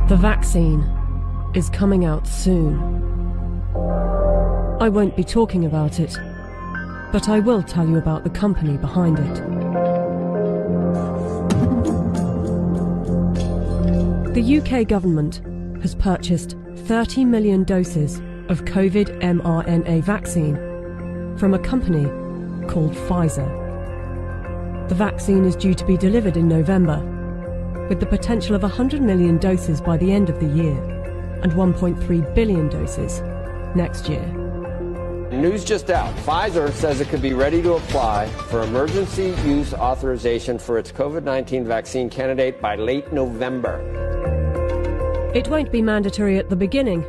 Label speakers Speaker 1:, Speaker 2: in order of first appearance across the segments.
Speaker 1: The vaccine is coming out soon. I won't be talking about it, but I will tell you about the company behind it. The UK government has purchased 30 million doses of COVID mRNA vaccine from a company called Pfizer. The vaccine is due to be delivered in November, with the potential of 100 million doses by the end of the year and 1.3 billion doses next year.
Speaker 2: News just out. Pfizer says it could be ready to apply for emergency use authorization for its COVID-19 vaccine candidate by late November.
Speaker 1: It won't be mandatory at the beginning,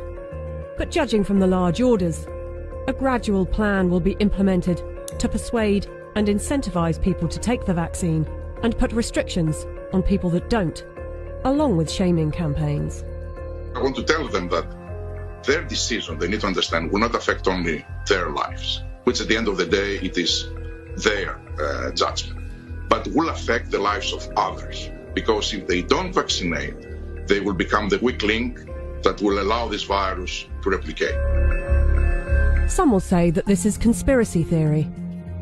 Speaker 1: but judging from the large orders, a gradual plan will be implemented to persuade and incentivize people to take the vaccine and put restrictions on people that don't, along with shaming campaigns.
Speaker 3: I want to tell them that their decision, they need to understand, will not affect only their lives, which at the end of the day, it is their judgment, but will affect the lives of others. Because if they don't vaccinate, they will become the weak link that will allow this virus to replicate.
Speaker 1: Some will say that this is conspiracy theory,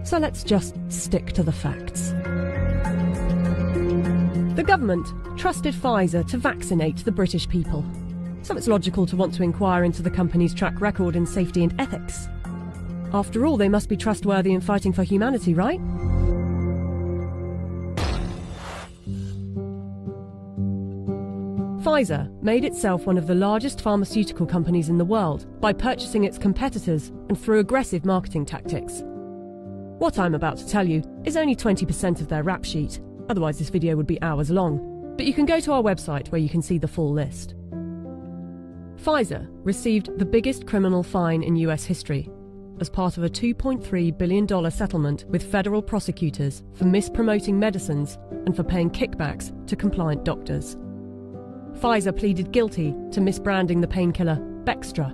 Speaker 1: so let's just stick to the facts. The government trusted Pfizer to vaccinate the British people, so it's logical to want to inquire into the company's track record in safety and ethics. After all, they must be trustworthy in fighting for humanity, right? Pfizer made itself one of the largest pharmaceutical companies in the world by purchasing its competitors and through aggressive marketing tactics. What I'm about to tell you is only 20% of their rap sheet. Otherwise this video would be hours long, but you can go to our website where you can see the full list. Pfizer received the biggest criminal fine in US history as part of a $2.3 billion settlement with federal prosecutors for mispromoting medicines and for paying kickbacks to compliant doctors. Pfizer pleaded guilty to misbranding the painkiller Bextra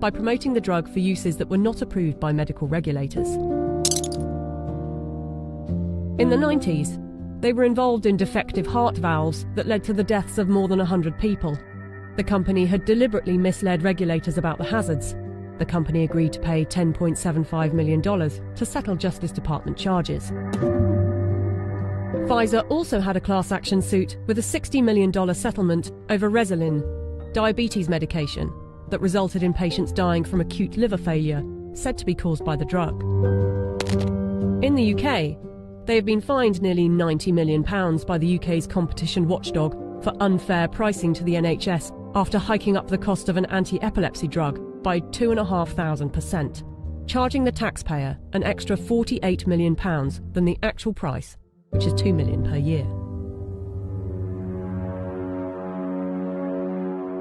Speaker 1: by promoting the drug for uses that were not approved by medical regulators. In the 90s, they were involved in defective heart valves that led to the deaths of more than 100 people. The company had deliberately misled regulators about the hazards. The company agreed to pay $10.75 million to settle Justice Department charges. Pfizer also had a class action suit with a $60 million settlement over Resolin, diabetes medication, that resulted in patients dying from acute liver failure, said to be caused by the drug. In the UK, they have been fined nearly £90 million by the UK's competition watchdog for unfair pricing to the NHS after hiking up the cost of an anti-epilepsy drug by 2,500%, charging the taxpayer an extra £48 million than the actual price, which is $2 million per year.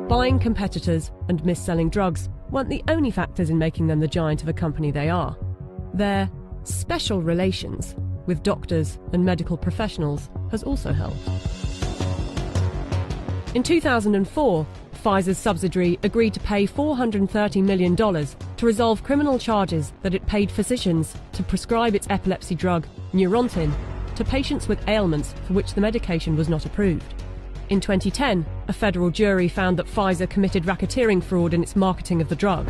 Speaker 1: Buying competitors and mis-selling drugs weren't the only factors in making them the giant of a company they are. Their special relations with doctors and medical professionals has also helped. In 2004, Pfizer's subsidiary agreed to pay $430 million to resolve criminal charges that it paid physicians to prescribe its epilepsy drug, Neurontin, to patients with ailments for which the medication was not approved. In 2010, a federal jury found that Pfizer committed racketeering fraud in its marketing of the drug.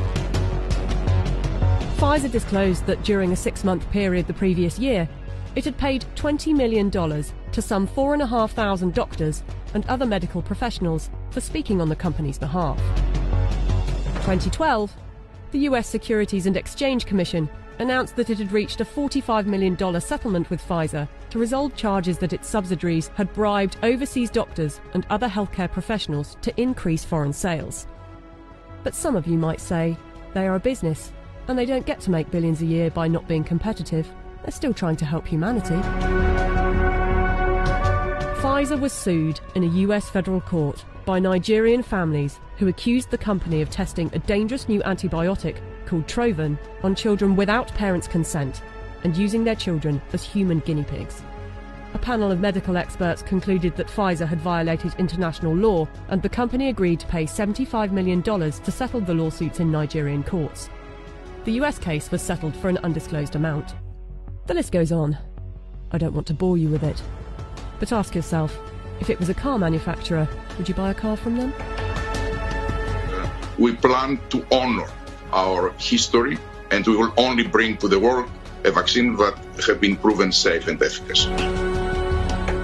Speaker 1: Pfizer disclosed that during a 6-month period the previous year, it had paid $20 million to some 4,500 doctors and other medical professionals for speaking on the company's behalf. In 2012, the US Securities and Exchange Commission announced that it had reached a $45 million settlement with Pfizer to resolve charges that its subsidiaries had bribed overseas doctors and other healthcare professionals to increase foreign sales. But some of you might say they are a business and they don't get to make billions a year by not being competitive. They're still trying to help humanity. Pfizer was sued in a US federal court by Nigerian families who accused the company of testing a dangerous new antibiotic called Trovan on children without parents' consent and using their children as human guinea pigs. A panel of medical experts concluded that Pfizer had violated international law, and the company agreed to pay $75 million to settle the lawsuits in Nigerian courts. The US case was settled for an undisclosed amount. The list goes on. I don't want to bore you with it. But ask yourself, if it was a car manufacturer, would you buy a car from them?
Speaker 3: we plan to honor our history, and we will only bring to the world a vaccine that has been proven safe and efficacious.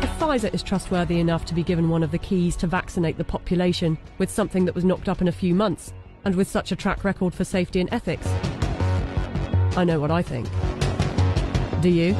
Speaker 1: If Pfizer is trustworthy enough to be given one of the keys to vaccinate the population with something that was knocked up in a few months, and with such a track record for safety and ethics, I know what I think. Do you?